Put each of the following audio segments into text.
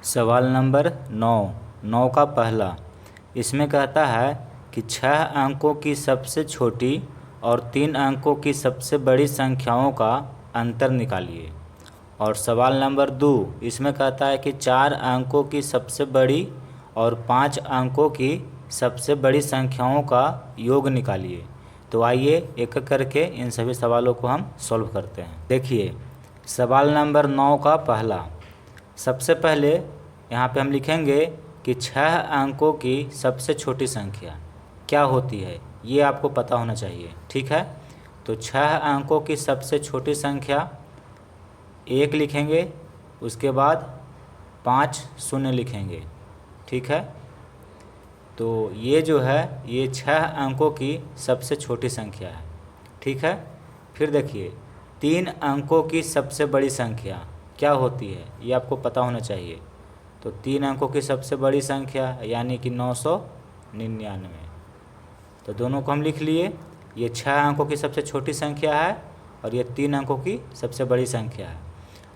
सवाल नंबर 9 का पहला। इसमें कहता है कि 6 अंकों की सबसे छोटी और 3 अंकों की सबसे बड़ी संख्याओं का अंतर निकालिए। और सवाल नंबर 2 इसमें कहता है कि 4 अंकों की सबसे बड़ी और 5 अंकों की सबसे बड़ी संख्याओं का योग निकालिए। तो आइए एक एक करके इन सभी सवालों को हम सॉल्व करते हैं। देखिए सवाल नंबर 9 का पहला। सबसे पहले यहाँ पे हम लिखेंगे कि 6 अंकों की सबसे छोटी संख्या क्या होती है, ये आपको पता होना चाहिए। ठीक है, तो 6 अंकों की सबसे छोटी संख्या 1 लिखेंगे, उसके बाद 5 शून्य लिखेंगे। ठीक है, तो ये जो है ये 6 अंकों की सबसे छोटी संख्या है। ठीक है, फिर देखिए 3 अंकों की सबसे बड़ी संख्या क्या होती है, ये आपको पता होना चाहिए। तो 3 अंकों की सबसे बड़ी संख्या यानी कि 999। तो दोनों को हम लिख लिए। ये 6 अंकों की सबसे छोटी संख्या है और ये 3 अंकों की सबसे बड़ी संख्या है।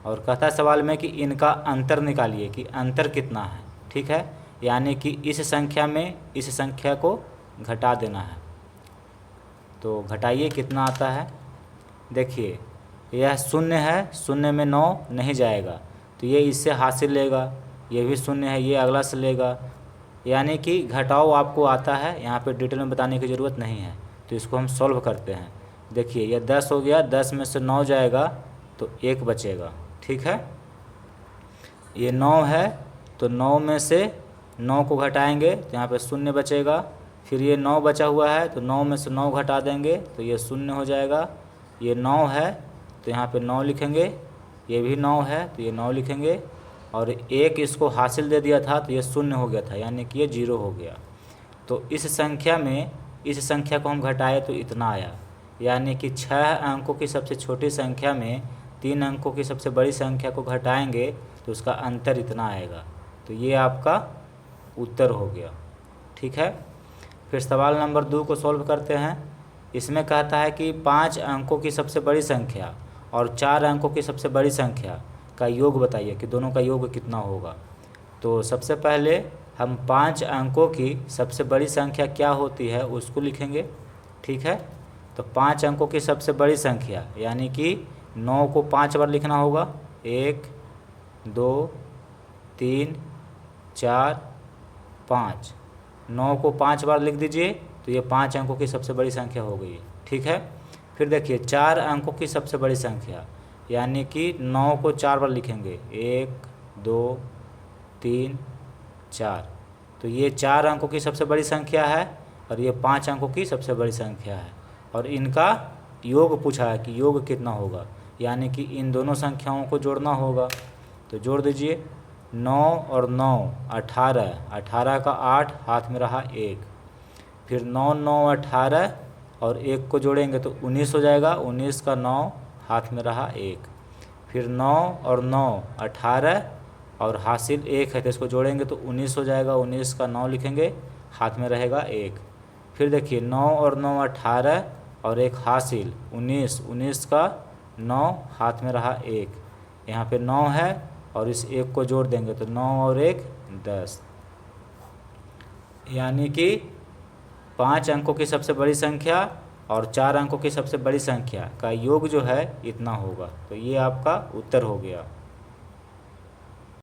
और कहता है सवाल में कि इनका अंतर निकालिए कि अंतर कितना है। ठीक है, यानी कि इस संख्या में इस संख्या को घटा देना है। तो घटाइए कितना आता है। देखिए यह शून्य है, शून्य में 9 नहीं जाएगा तो ये इससे हासिल लेगा। ये भी शून्य है, ये अगला से लेगा। यानी कि घटाओ आपको आता है, यहाँ पे डिटेल में बताने की ज़रूरत नहीं है। तो इसको हम सॉल्व करते हैं। देखिए यह 10 हो गया, 10 में से 9 जाएगा तो 1 बचेगा। ठीक है, ये 9 है तो 9 में से 9 को घटाएंगे तो यहाँ पे शून्य बचेगा। फिर ये 9 बचा हुआ है तो 9 में से 9 घटा देंगे तो ये शून्य हो जाएगा। ये 9 है तो यहाँ पे 9 लिखेंगे, ये भी 9 है तो ये 9 लिखेंगे। और 1 इसको हासिल दे दिया था तो ये शून्य हो गया था, यानी कि ये 0 हो गया। तो इस संख्या में इस संख्या को हम घटाए तो इतना आया। यानी कि 6 अंकों की सबसे छोटी संख्या में 3 अंकों की सबसे बड़ी संख्या को घटाएंगे तो उसका अंतर इतना आएगा। तो ये आपका उत्तर हो गया। ठीक है, फिर सवाल नंबर 2 को सॉल्व करते हैं। इसमें कहता है कि 5 अंकों की सबसे बड़ी संख्या और 4 अंकों की सबसे बड़ी संख्या का योग बताइए कि दोनों का योग कितना होगा। तो सबसे पहले हम 5 अंकों की सबसे बड़ी संख्या क्या होती है उसको लिखेंगे। ठीक है, तो 5 अंकों की सबसे बड़ी संख्या यानी कि 9 को 5 बार लिखना होगा। 1 2 3 4 5, 9 को 5 बार लिख दीजिए तो ये 5 अंकों की सबसे बड़ी संख्या हो गई। ठीक है, फिर देखिए 4 अंकों की सबसे बड़ी संख्या यानी कि 9 को 4 बार लिखेंगे। 1 2 3 4, तो ये 4 अंकों की सबसे बड़ी संख्या है और ये 5 अंकों की सबसे बड़ी संख्या है। और इनका योग पूछा है कि योग कितना होगा, यानी कि इन दोनों संख्याओं को जोड़ना होगा। तो जोड़ दीजिए 9 और 9 18, 18 का 8 हाथ में रहा 1। फिर 9 9 18 और 1 को जोड़ेंगे तो 19 हो जाएगा। 19 का 9 हाथ में रहा 1। फिर 9 और 9 18 और हासिल 1 है तो इसको जोड़ेंगे तो 19 हो जाएगा। 19 का 9 लिखेंगे, हाथ में रहेगा 1। फिर देखिए 9 और 9 18 और 1 हासिल 19, 19 का 9 हाथ में रहा 1। यहाँ पे 9 है और इस 1 को जोड़ देंगे तो 9 और 1 10। यानी कि 5 अंकों की सबसे बड़ी संख्या और 4 अंकों की सबसे बड़ी संख्या का योग जो है इतना होगा। तो ये आपका उत्तर हो गया।